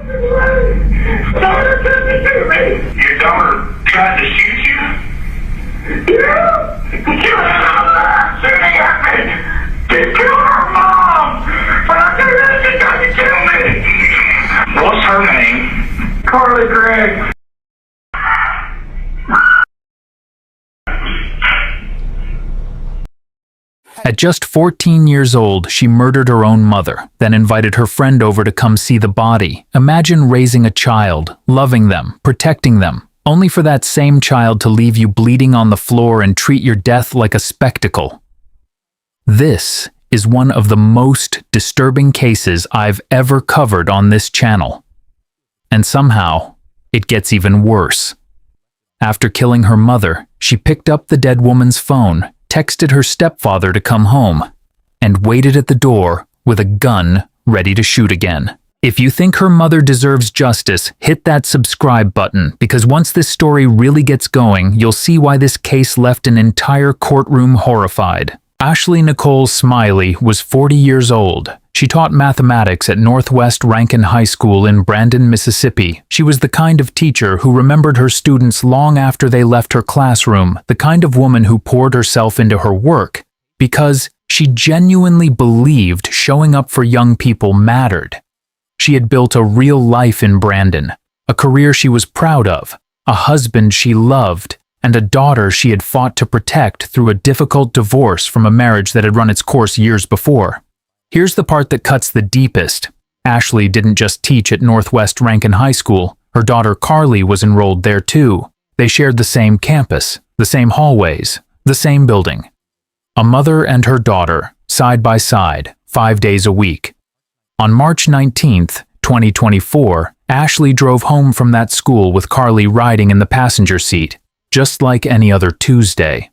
Daughter sent me to me. Your daughter tried to shoot you? Yeah. She was shooting at me. She killed her mom. But I said she tried to kill me. What's her name? Carly Gregg. At just 14 years old, she murdered her own mother, then invited her friend over to come see the body. Imagine raising a child, loving them, protecting them, only for that same child to leave you bleeding on the floor and treat your death like a spectacle. This is one of the most disturbing cases I've ever covered on this channel. And somehow, it gets even worse. After killing her mother, she picked up the dead woman's phone, texted her stepfather to come home, and waited at the door with a gun ready to shoot again. If you think her mother deserves justice, hit that subscribe button, because once this story really gets going, you'll see why this case left an entire courtroom horrified. Ashley Nicole Smiley was 40 years old. She taught mathematics at Northwest Rankin High School in Brandon, Mississippi. She was the kind of teacher who remembered her students long after they left her classroom, the kind of woman who poured herself into her work because she genuinely believed showing up for young people mattered. She had built a real life in Brandon, a career she was proud of, a husband she loved, and a daughter she had fought to protect through a difficult divorce from a marriage that had run its course years before. Here's the part that cuts the deepest. Ashley didn't just teach at Northwest Rankin High School. Her daughter Carly was enrolled there too. They shared the same campus, the same hallways, the same building. A mother and her daughter, side by side, 5 days a week. On March 19th, 2024, Ashley drove home from that school with Carly riding in the passenger seat, just like any other Tuesday.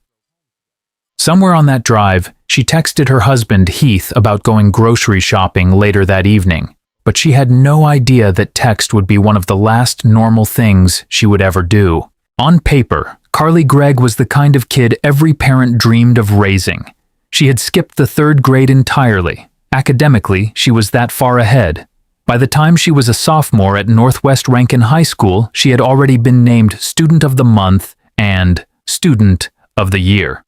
Somewhere on that drive, she texted her husband Heath about going grocery shopping later that evening, but she had no idea that text would be one of the last normal things she would ever do. On paper, Carly Gregg was the kind of kid every parent dreamed of raising. She had skipped the 3rd grade entirely. Academically, she was that far ahead. By the time she was a sophomore at Northwest Rankin High School, she had already been named Student of the Month and Student of the Year.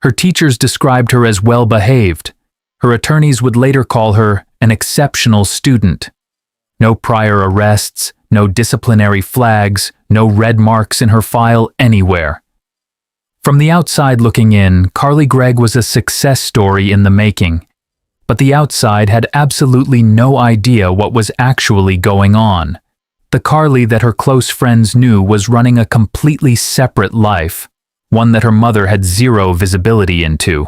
Her teachers described her as well-behaved. Her attorneys would later call her an exceptional student. No prior arrests, no disciplinary flags, no red marks in her file anywhere. From the outside looking in, Carly Gregg was a success story in the making. But the outside had absolutely no idea what was actually going on. The Carly that her close friends knew was running a completely separate life, one that her mother had zero visibility into.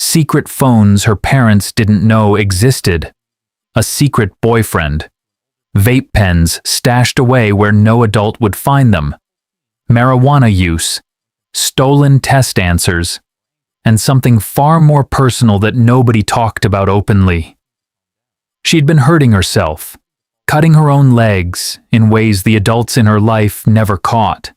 Secret phones her parents didn't know existed. A secret boyfriend. Vape pens stashed away where no adult would find them. Marijuana use. Stolen test answers. And something far more personal that nobody talked about openly. She'd been hurting herself, cutting her own legs in ways the adults in her life never caught.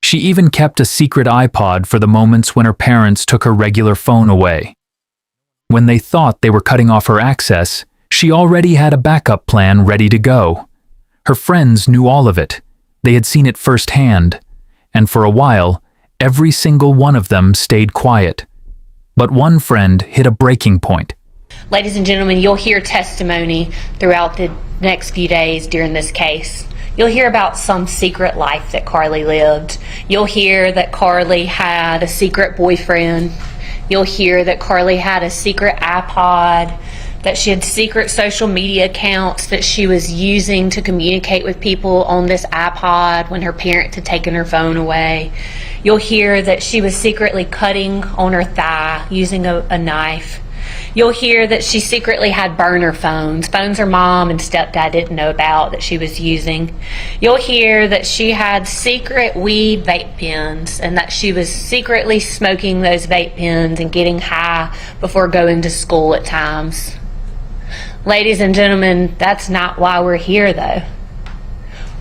She even kept a secret iPod for the moments when her parents took her regular phone away. When they thought they were cutting off her access, she already had a backup plan ready to go. Her friends knew all of it. They had seen it firsthand, and for a while, every single one of them stayed quiet. But one friend hit a breaking point. Ladies and gentlemen, you'll hear testimony throughout the next few days during this case. You'll hear about some secret life that Carly lived. You'll hear that Carly had a secret boyfriend. You'll hear that Carly had a secret iPod, that she had secret social media accounts that she was using to communicate with people on this iPod when her parents had taken her phone away. You'll hear that she was secretly cutting on her thigh using a knife. You'll hear that she secretly had burner phones her mom and stepdad didn't know about that she was using. You'll hear that she had secret weed vape pens and that she was secretly smoking those vape pens and getting high before going to school at times. Ladies and gentlemen, that's not why we're here though.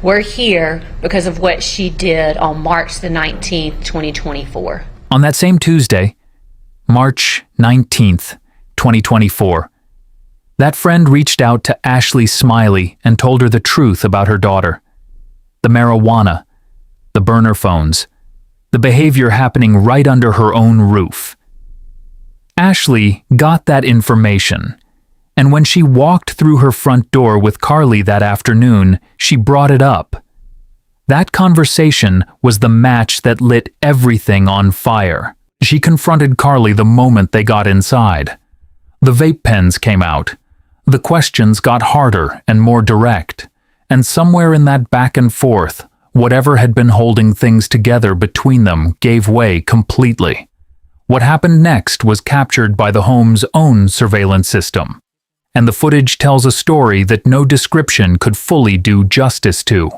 We're here because of what she did on March the 19th, 2024. On that same Tuesday, March 19th, 2024, That friend reached out to Ashley Smiley and told her the truth about her daughter. The marijuana, the burner phones, the behavior happening right under her own roof. Ashley got that information, and when she walked through her front door with Carly that afternoon, she brought it up. That conversation was the match that lit everything on fire. She confronted Carly the moment they got inside. The vape pens came out. The questions got harder and more direct, and somewhere in that back and forth, whatever had been holding things together between them gave way completely. What happened next was captured by the home's own surveillance system, and the footage tells a story that no description could fully do justice to.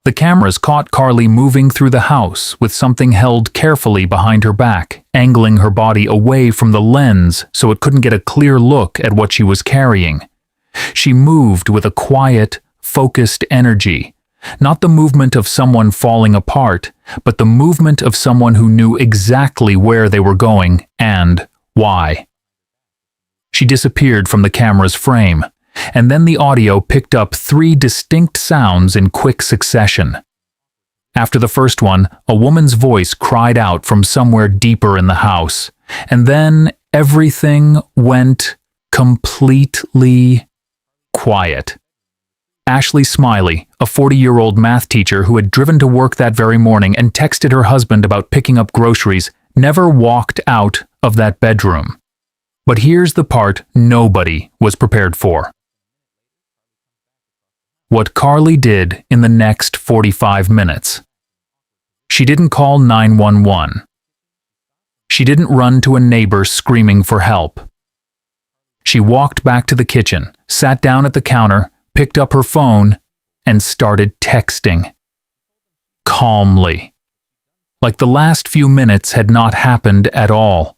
The cameras caught Carly moving through the house with something held carefully behind her back, angling her body away from the lens so it couldn't get a clear look at what she was carrying. She moved with a quiet, focused energy, not the movement of someone falling apart, but the movement of someone who knew exactly where they were going and why. She disappeared from the camera's frame, and then the audio picked up 3 distinct sounds in quick succession. After the first one, a woman's voice cried out from somewhere deeper in the house, and then everything went completely quiet. Ashley Smiley, a 40-year-old math teacher who had driven to work that very morning and texted her husband about picking up groceries, never walked out of that bedroom. But here's the part nobody was prepared for. What Carly did in the next 45 minutes. She didn't call 911. She didn't run to a neighbor screaming for help. She walked back to the kitchen, sat down at the counter, picked up her phone, and started texting. Calmly. Like the last few minutes had not happened at all.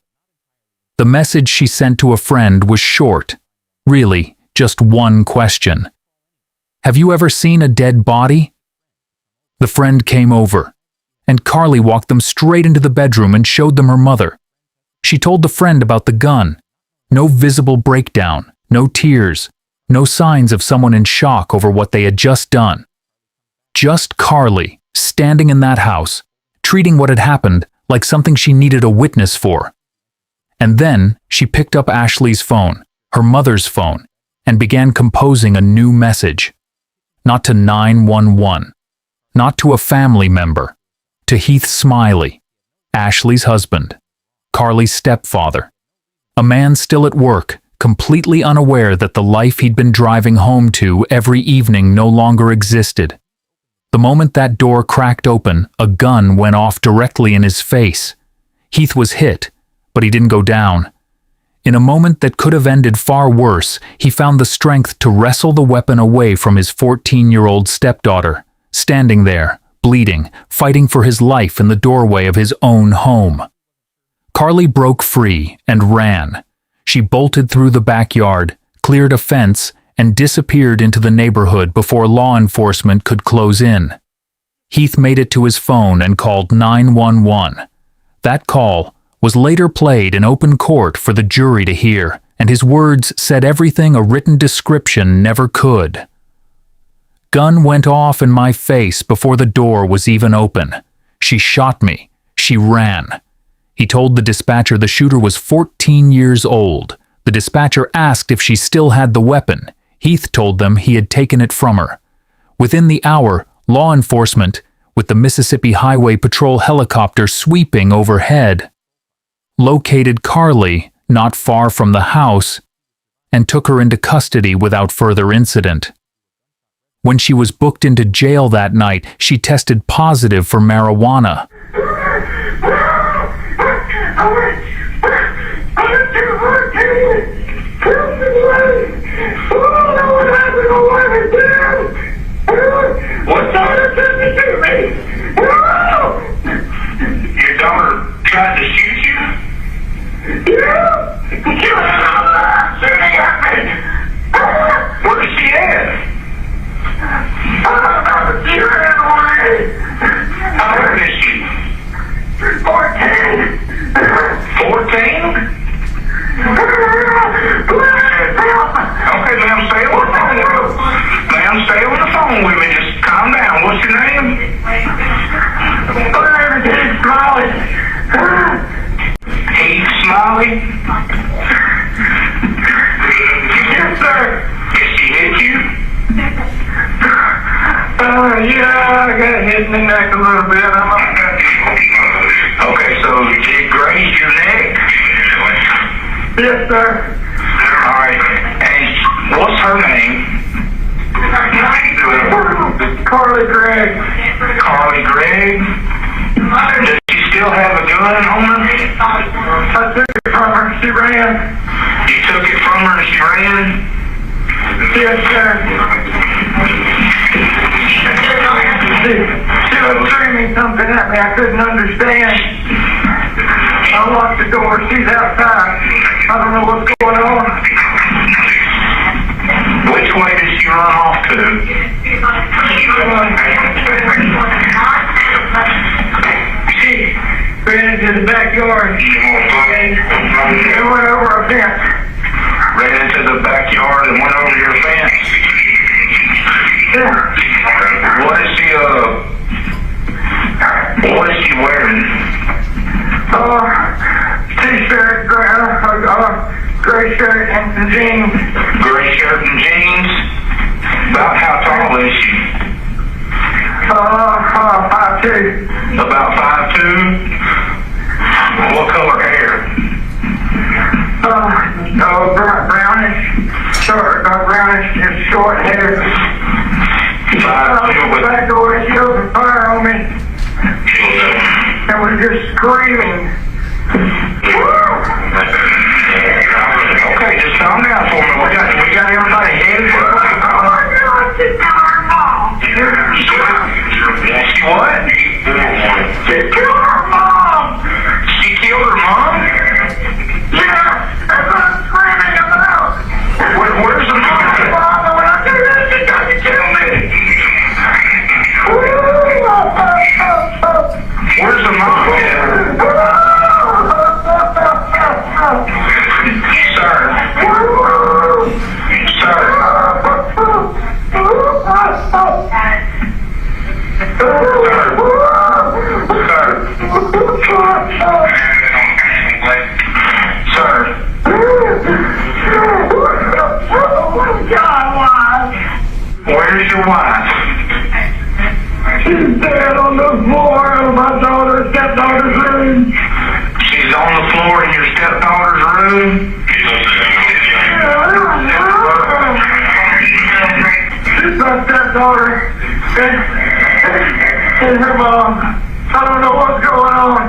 The message she sent to a friend was short, really just one question. Have you ever seen a dead body? The friend came over, and Carly walked them straight into the bedroom and showed them her mother. She told the friend about the gun. No visible breakdown, no tears, no signs of someone in shock over what they had just done. Just Carly, standing in that house, treating what had happened like something she needed a witness for. And then she picked up Ashley's phone, her mother's phone, and began composing a new message. Not to 911, not to a family member, to Heath Smiley, Ashley's husband, Carly's stepfather, a man still at work, completely unaware that the life he'd been driving home to every evening no longer existed. The moment that door cracked open, a gun went off directly in his face. Heath was hit, but he didn't go down. In a moment that could have ended far worse, he found the strength to wrestle the weapon away from his 14-year-old stepdaughter, standing there, bleeding, fighting for his life in the doorway of his own home. Carly broke free and ran. She bolted through the backyard, cleared a fence, and disappeared into the neighborhood before law enforcement could close in. Heath made it to his phone and called 911. That call was later played in open court for the jury to hear, and his words said everything a written description never could. Gun went off in my face before the door was even open. She shot me. She ran. He told the dispatcher the shooter was 14 years old. The dispatcher asked if she still had the weapon. Heath told them he had taken it from her. Within the hour, law enforcement, with the Mississippi Highway Patrol helicopter sweeping overhead, located Carly not far from the house and took her into custody without further incident. When she was booked into jail that night, she tested positive for marijuana. What daughter did you do me? Your daughter tried to shoot you? Yeah. Shooting at me. Where is she at? She ran away. How old is she? 14. 14? Please, yeah, I got hit in the neck a little bit. Okay, so it grazed your neck? Yes, sir. All right. And what's her name? Carly Gregg. Carly Gregg? Does she still have a gun on her? I took it from her. She ran. You took it from her and she ran? Yes, sir. She was screaming something at me I couldn't understand. I locked the door. She's outside. I don't know what's going on. Which way did she run off to? She ran into the backyard and went over a fence. Ran into the backyard and went over your fence? Yeah. What is she wearing? T-shirt, gray shirt and some jeans. Gray shirt and jeans? About how tall is she? 5'2". About 5'2"? What color hair? Brownish, short hair. 5'2" with back door, she opened fire on me. And was just screaming. Okay, just calm down for me. We got everybody headed for the place. Oh my God, she killed her mom. She what? She killed her mom. She killed her mom? Yeah, that's what I'm screaming about. Where's the mom? Mom, when I do this, she got to kill me. Where's the mom? Where's your wife? She's dead on the floor of my stepdaughter's room. She's on the floor in your stepdaughter's room? She's my stepdaughter and her mom. I don't know what's going on.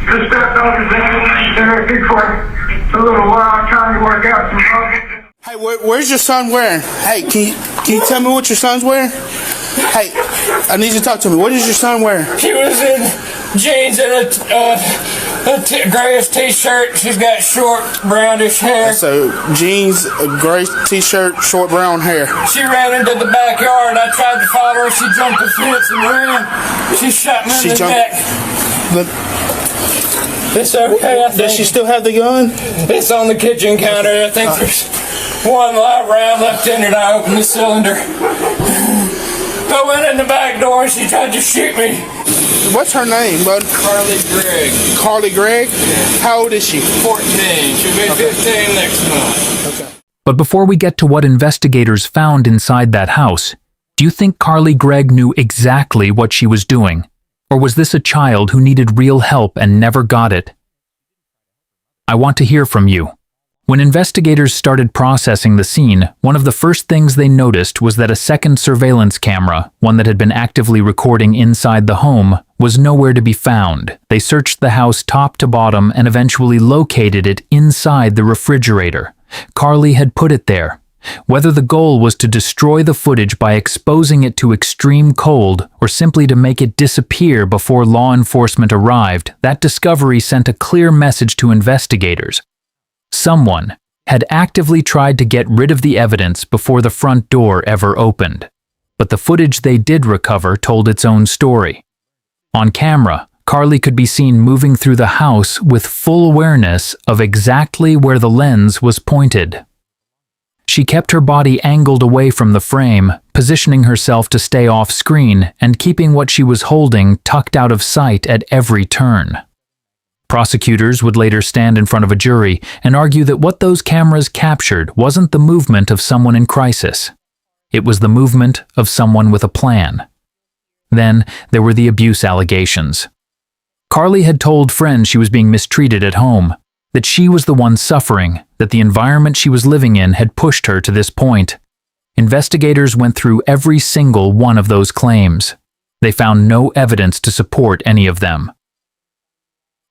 The stepdaughter's in therapy for a little while trying to work out some problems. Hey, where's your son wearing? Hey, can you tell me what your son's wearing? Hey, I need you to talk to me. What is your son wearing? He was in jeans and a grayish t-shirt. She's got short brownish hair. So, jeans, a gray t-shirt, short brown hair. She ran into the backyard. I tried to follow her. She jumped the fence and ran. She shot me in the neck. It's okay, I think. Does she still have the gun? It's on the kitchen counter. I think there's one live round left in it. I opened the cylinder. I went in the back door and she tried to shoot me. What's her name, bud? Carly Gregg. Carly Gregg? How old is she? 14. She'll be 15 next month. Okay. But before we get to what investigators found inside that house, do you think Carly Gregg knew exactly what she was doing? Or was this a child who needed real help and never got it? I want to hear from you. When investigators started processing the scene, one of the first things they noticed was that a second surveillance camera, one that had been actively recording inside the home, was nowhere to be found. They searched the house top to bottom and eventually located it inside the refrigerator. Carly had put it there. Whether the goal was to destroy the footage by exposing it to extreme cold or simply to make it disappear before law enforcement arrived, that discovery sent a clear message to investigators. Someone had actively tried to get rid of the evidence before the front door ever opened. But the footage they did recover told its own story. On camera, Carly could be seen moving through the house with full awareness of exactly where the lens was pointed. She kept her body angled away from the frame, positioning herself to stay off screen and keeping what she was holding tucked out of sight at every turn. Prosecutors would later stand in front of a jury and argue that what those cameras captured wasn't the movement of someone in crisis. It was the movement of someone with a plan. Then there were the abuse allegations. Carly had told friends she was being mistreated at home, that she was the one suffering, that the environment she was living in had pushed her to this point. Investigators went through every single one of those claims. They found no evidence to support any of them.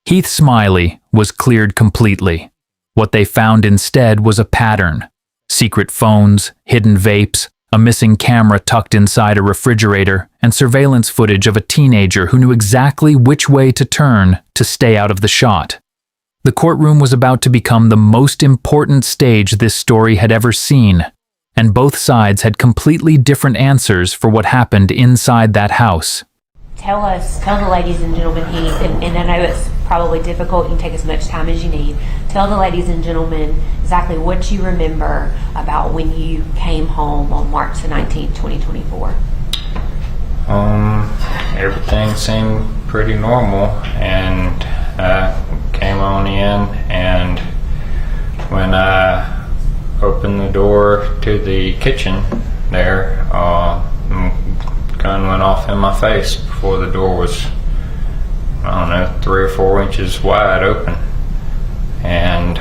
Heath Smiley was cleared completely. What they found instead was a pattern: secret phones, hidden vapes, a missing camera tucked inside a refrigerator, and surveillance footage of a teenager who knew exactly which way to turn to stay out of the shot. The courtroom was about to become the most important stage this story had ever seen, and both sides had completely different answers for what happened inside that house. Tell the ladies and gentlemen, Heath, and I know it's probably difficult, you can take as much time as you need. Tell the ladies and gentlemen exactly what you remember about when you came home on March the 19th, 2024. Everything seemed pretty normal, and I came on in, and when I opened the door to the kitchen there, gun went off in my face before the door was, I don't know, 3 or 4 inches wide open, and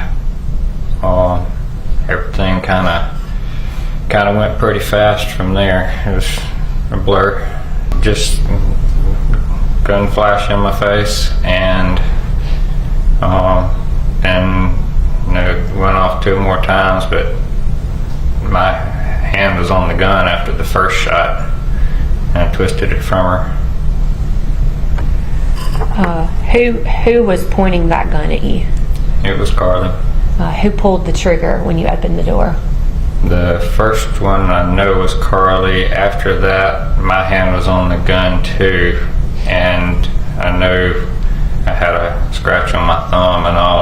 everything kind of went pretty fast from there. It was a blur, just gun flash in my face, and it went off 2 more times, but my hand was on the gun after the first shot. And I twisted it from her. Who was pointing that gun at you? It was Carly. Who pulled the trigger when you opened the door? The first one I know was Carly. After that, my hand was on the gun too, and I know I had a scratch on my thumb and all.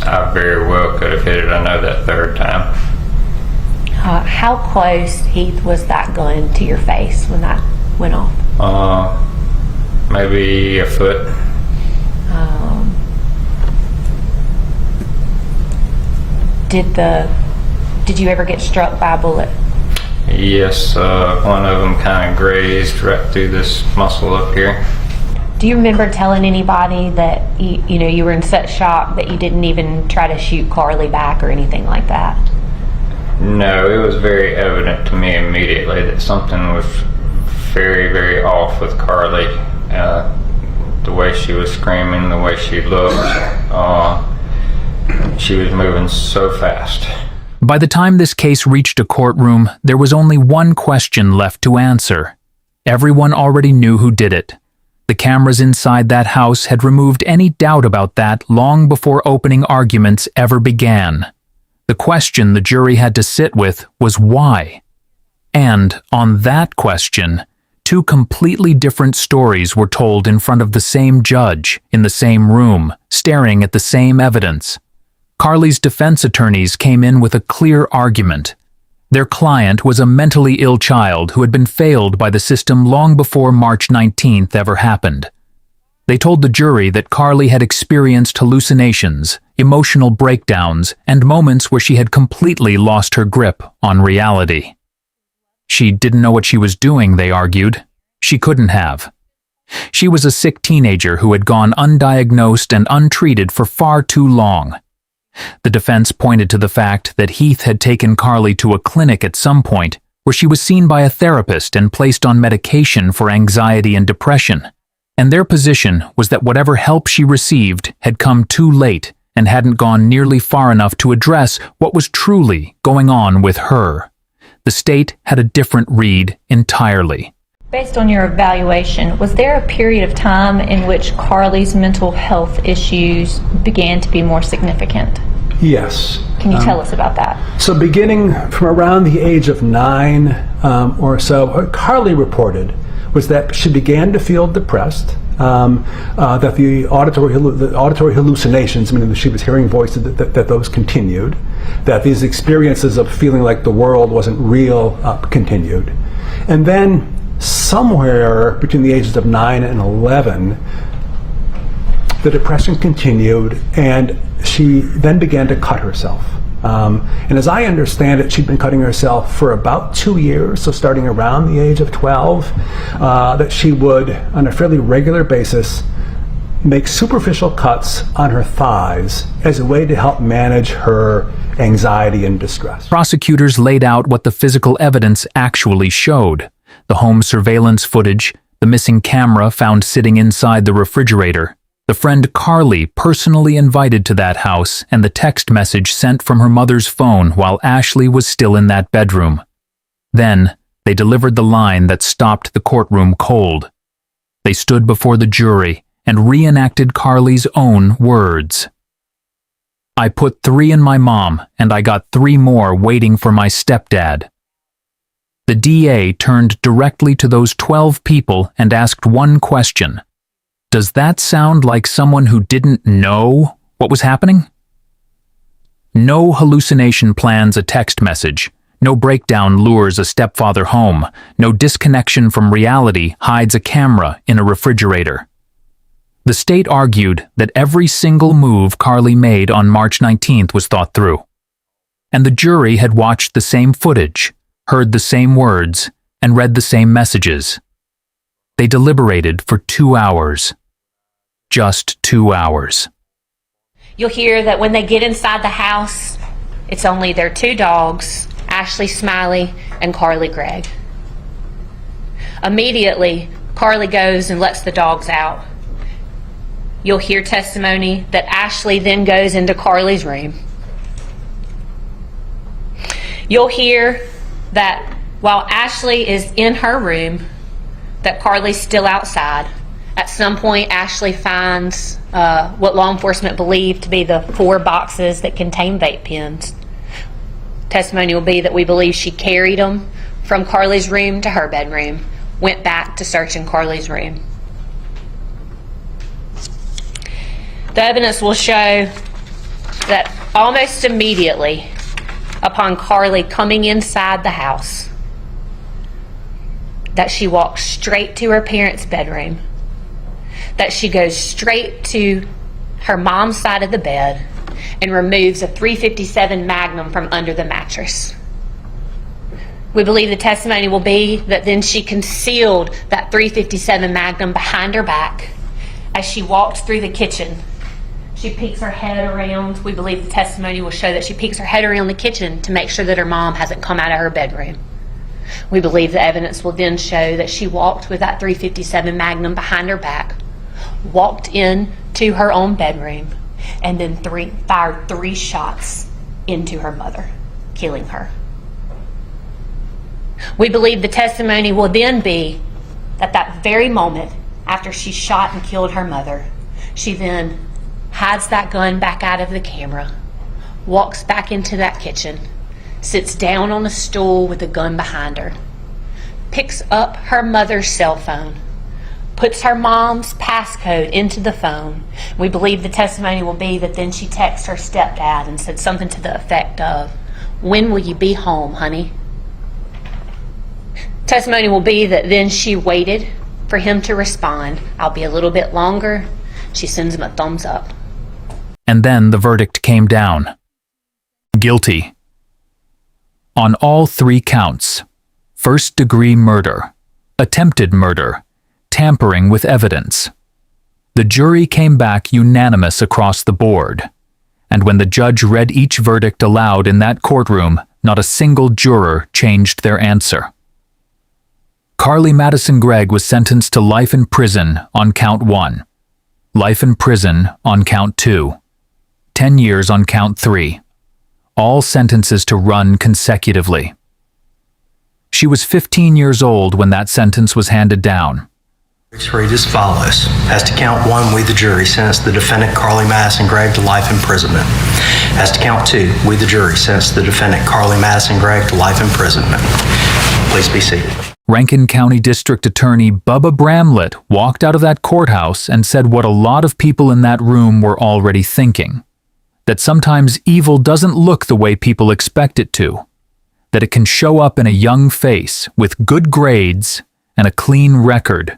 I very well could have hit it, I know, that third time. How close, Heath, was that gun to your face when that went off? Maybe a foot. Did you ever get struck by a bullet? Yes, one of them kind of grazed right through this muscle up here. Do you remember telling anybody that you were in such shock that you didn't even try to shoot Carly back or anything like that? No, it was very evident to me immediately that something was very, very off with Carly. The way she was screaming, the way she looked, she was moving so fast. By the time this case reached a courtroom, there was only one question left to answer. Everyone already knew who did it. The cameras inside that house had removed any doubt about that long before opening arguments ever began. The question the jury had to sit with was why. And on that question, 2 completely different stories were told in front of the same judge, in the same room, staring at the same evidence. Carly's defense attorneys came in with a clear argument. Their client was a mentally ill child who had been failed by the system long before March 19th ever happened. They told the jury that Carly had experienced hallucinations, emotional breakdowns, and moments where she had completely lost her grip on reality. She didn't know what she was doing, they argued. She couldn't have. She was a sick teenager who had gone undiagnosed and untreated for far too long. The defense pointed to the fact that Heath had taken Carly to a clinic at some point where she was seen by a therapist and placed on medication for anxiety and depression. And their position was that whatever help she received had come too late and hadn't gone nearly far enough to address what was truly going on with her. The state had a different read entirely. Based on your evaluation, was there a period of time in which Carly's mental health issues began to be more significant? Yes. Can you tell us about that? So beginning from around the age of 9 or so, what Carly reported was that she began to feel depressed, that the auditory hallucinations, meaning that she was hearing voices, that those continued, that these experiences of feeling like the world wasn't real continued. And then somewhere between the ages of 9 and 11, the depression continued, and she then began to cut herself. And as I understand it, she'd been cutting herself for about 2 years, so starting around the age of 12, that she would, on a fairly regular basis, make superficial cuts on her thighs as a way to help manage her anxiety and distress. Prosecutors laid out what the physical evidence actually showed: the home surveillance footage, the missing camera found sitting inside the refrigerator, the friend Carly personally invited to that house, and the text message sent from her mother's phone while Ashley was still in that bedroom. Then, they delivered the line that stopped the courtroom cold. They stood before the jury and reenacted Carly's own words. "I put 3 in my mom, and I got 3 more waiting for my stepdad." The DA turned directly to those 12 people and asked one question. Does that sound like someone who didn't know what was happening? No hallucination plans a text message. No breakdown lures a stepfather home. No disconnection from reality hides a camera in a refrigerator. The state argued that every single move Carly made on March 19th was thought through. And the jury had watched the same footage, heard the same words, and read the same messages. They deliberated for 2 hours. Just 2 hours. You'll hear that when they get inside the house, it's only their 2 dogs, Ashley Smiley and Carly Gregg. Immediately, Carly goes and lets the dogs out. You'll hear testimony that Ashley then goes into Carly's room. You'll hear that while Ashley is in her room, that Carly's still outside. At some point, Ashley finds what law enforcement believed to be the 4 boxes that contain vape pens. Testimony will be that we believe she carried them from Carly's room to her bedroom, went back to search in Carly's room. The evidence will show that almost immediately upon Carly coming inside the house, that she walks straight to her parents' bedroom, that she goes straight to her mom's side of the bed and removes a .357 Magnum from under the mattress. We believe the testimony will be that then she concealed that .357 Magnum behind her back. As she walked through the kitchen, she peeks her head around. We believe the testimony will show that she peeks her head around the kitchen to make sure that her mom hasn't come out of her bedroom. We believe the evidence will then show that she walked with that .357 Magnum behind her back, walked in to her own bedroom, and then fired 3 shots into her mother, killing her. We believe the testimony will then be that that very moment after she shot and killed her mother, she then hides that gun back out of the camera, walks back into that kitchen, sits down on a stool with the gun behind her, picks up her mother's cell phone, puts her mom's passcode into the phone. We believe the testimony will be that then she texted her stepdad and said something to the effect of, "When will you be home, honey?" Testimony will be that then she waited for him to respond, "I'll be a little bit longer." She sends him a thumbs up. And then the verdict came down. Guilty. On all 3 counts: first-degree murder, attempted murder, tampering with evidence. The jury came back unanimous across the board. And when the judge read each verdict aloud in that courtroom, not a single juror changed their answer. Carly Madison Gregg was sentenced to life in prison on count 1, life in prison on count 2, 10 years on count 3, all sentences to run consecutively. She was 15 years old when that sentence was handed down. Read as follows. As to count 1, we the jury sentence the defendant Carly Madison Gregg to life imprisonment. As to count 2, we the jury sentence the defendant Carly Madison Gregg to life imprisonment. Please be seated. Rankin County District Attorney Bubba Bramlett walked out of that courthouse and said what a lot of people in that room were already thinking: that sometimes evil doesn't look the way people expect it to, that it can show up in a young face with good grades and a clean record,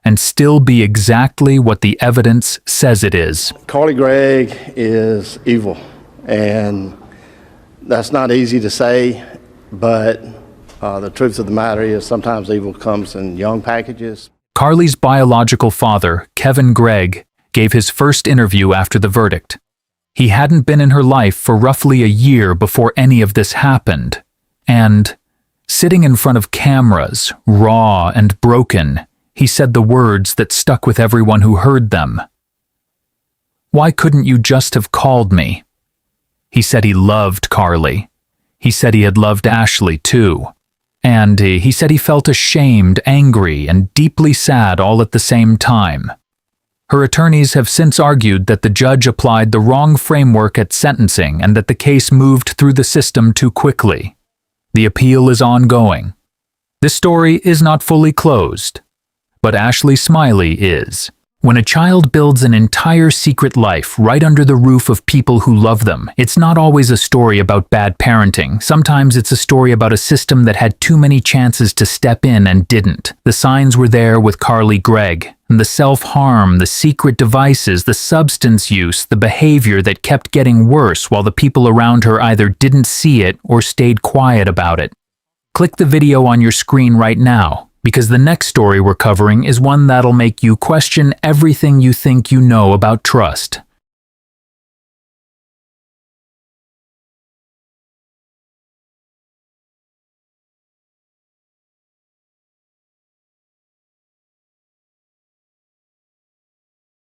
and still be exactly what the evidence says it is. Carly Gregg is evil, and That's not easy to say, but the truth of the matter is sometimes evil comes in young packages. Carly's biological father, Kevin Gregg, gave his first interview after the verdict. He hadn't been in her life for roughly a year before any of this happened, and, sitting in front of cameras, raw and broken, he said the words that stuck with everyone who heard them. "Why couldn't you just have called me?" He said he loved Carly. He said he had loved Ashley too. And he said he felt ashamed, angry, and deeply sad all at the same time. Her attorneys have since argued that the judge applied the wrong framework at sentencing and that the case moved through the system too quickly. The appeal is ongoing. This story is not fully closed, but Ashley Smiley is. When a child builds an entire secret life right under the roof of people who love them, it's not always a story about bad parenting. Sometimes it's a story about a system that had too many chances to step in and didn't. The signs were there with Carly Gregg. And the self-harm, the secret devices, the substance use, the behavior that kept getting worse while the people around her either didn't see it or stayed quiet about it. Click the video on your screen right now, because the next story we're covering is one that'll make you question everything you think you know about trust.